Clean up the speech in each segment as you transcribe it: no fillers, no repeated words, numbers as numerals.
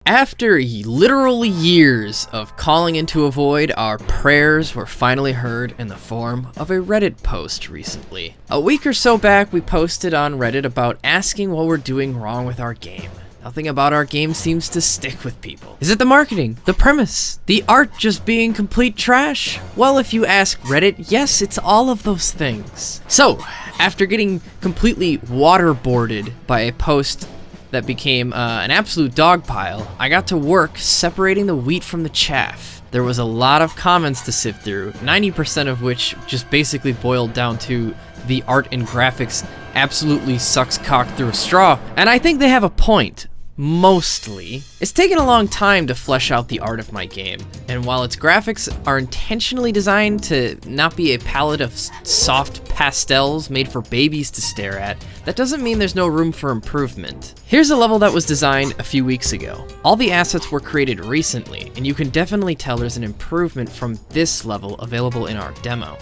After literally years of calling into a void, our prayers were finally heard in the form of a Reddit post recently. A week or so back, we posted on Reddit about asking what we're doing wrong with our game. Nothing about our game seems to stick with people. Is it the marketing, the premise, the art just being complete trash? Well, if you ask Reddit, yes, it's all of those things. So, after getting completely waterboarded by a post that became an absolute dog pile, I got to work separating the wheat from the chaff. There was a lot of comments to sift through, 90% of which just basically boiled down to the art and graphics absolutely sucks cock through a straw, and I think they have a point. Mostly. It's taken a long time to flesh out the art of my game, and while its graphics are intentionally designed to not be a palette of soft pastels made for babies to stare at, that doesn't mean there's no room for improvement. Here's a level that was designed a few weeks ago. All the assets were created recently, and you can definitely tell there's an improvement from this level available in our demo.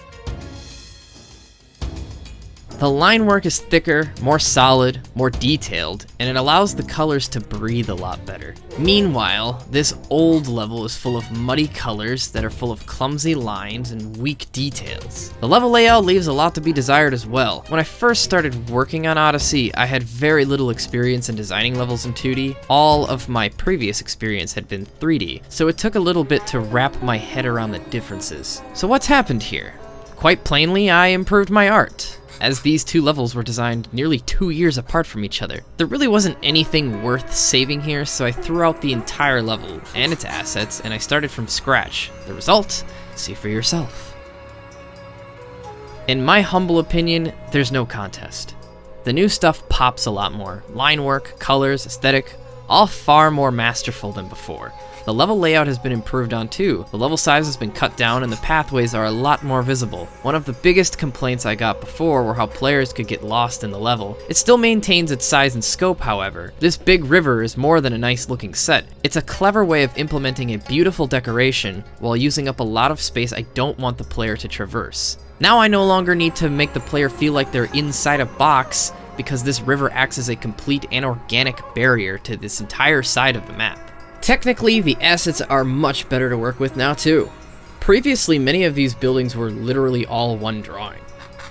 The line work is thicker, more solid, more detailed, and it allows the colors to breathe a lot better. Meanwhile, this old level is full of muddy colors that are full of clumsy lines and weak details. The level layout leaves a lot to be desired as well. When I first started working on Odyssey, I had very little experience in designing levels in 2D. All of my previous experience had been 3D, so it took a little bit to wrap my head around the differences. So what's happened here? Quite plainly, I improved my art, as these two levels were designed nearly 2 years apart from each other. There really wasn't anything worth saving here, so I threw out the entire level and its assets, and I started from scratch. The result? See for yourself. In my humble opinion, there's no contest. The new stuff pops a lot more. Line work, colors, aesthetic, all far more masterful than before. The level layout has been improved on too. The level size has been cut down and the pathways are a lot more visible. One of the biggest complaints I got before were how players could get lost in the level. It still maintains its size and scope, however. This big river is more than a nice looking set. It's a clever way of implementing a beautiful decoration while using up a lot of space I don't want the player to traverse. Now I no longer need to make the player feel like they're inside a box, because this river acts as a complete and organic barrier to this entire side of the map. Technically, the assets are much better to work with now too. Previously, many of these buildings were literally all one drawing,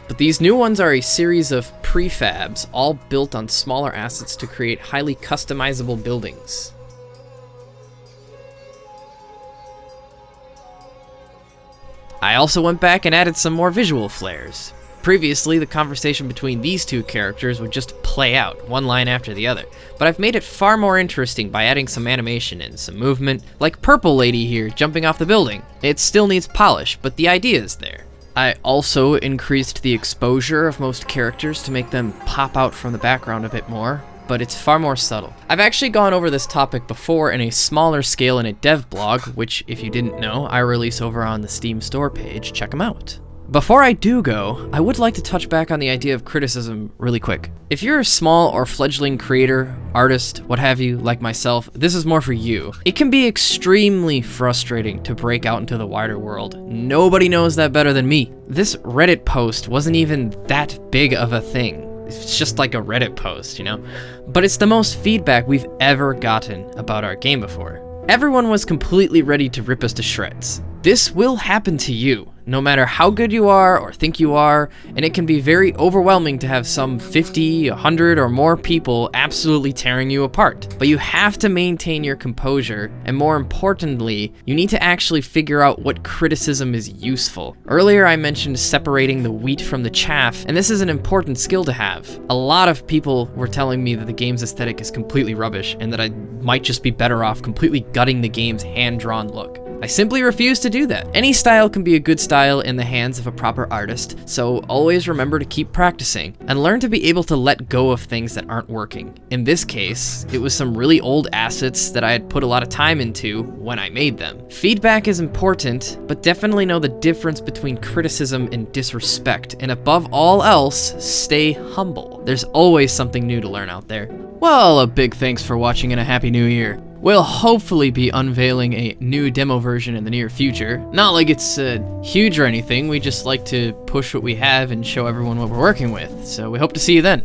but these new ones are a series of prefabs, all built on smaller assets to create highly customizable buildings. I also went back and added some more visual flares. Previously, the conversation between these two characters would just play out, one line after the other, but I've made it far more interesting by adding some animation and some movement, like Purple Lady here jumping off the building. It still needs polish, but the idea is there. I also increased the exposure of most characters to make them pop out from the background a bit more, but it's far more subtle. I've actually gone over this topic before in a smaller scale in a devlog, which, if you didn't know, I release over on the Steam store page. Check them out. Before I do go, I would like to touch back on the idea of criticism really quick. If you're a small or fledgling creator, artist, what have you, like myself, this is more for you. It can be extremely frustrating to break out into the wider world. Nobody knows that better than me. This Reddit post wasn't even that big of a thing. It's just like a Reddit post, you know? But it's the most feedback we've ever gotten about our game before. Everyone was completely ready to rip us to shreds. This will happen to you, no matter how good you are or think you are, and it can be very overwhelming to have some 50, 100 or more people absolutely tearing you apart. But you have to maintain your composure, and more importantly, you need to actually figure out what criticism is useful. Earlier I mentioned separating the wheat from the chaff, and this is an important skill to have. A lot of people were telling me that the game's aesthetic is completely rubbish, and that I might just be better off completely gutting the game's hand-drawn look. I simply refuse to do that. Any style can be a good style in the hands of a proper artist, so always remember to keep practicing, and learn to be able to let go of things that aren't working. In this case, it was some really old assets that I had put a lot of time into when I made them. Feedback is important, but definitely know the difference between criticism and disrespect, and above all else, stay humble. There's always something new to learn out there. Well, a big thanks for watching and a happy new year. We'll hopefully be unveiling a new demo version in the near future. Not like it's huge or anything, we just like to push what we have and show everyone what we're working with, so we hope to see you then.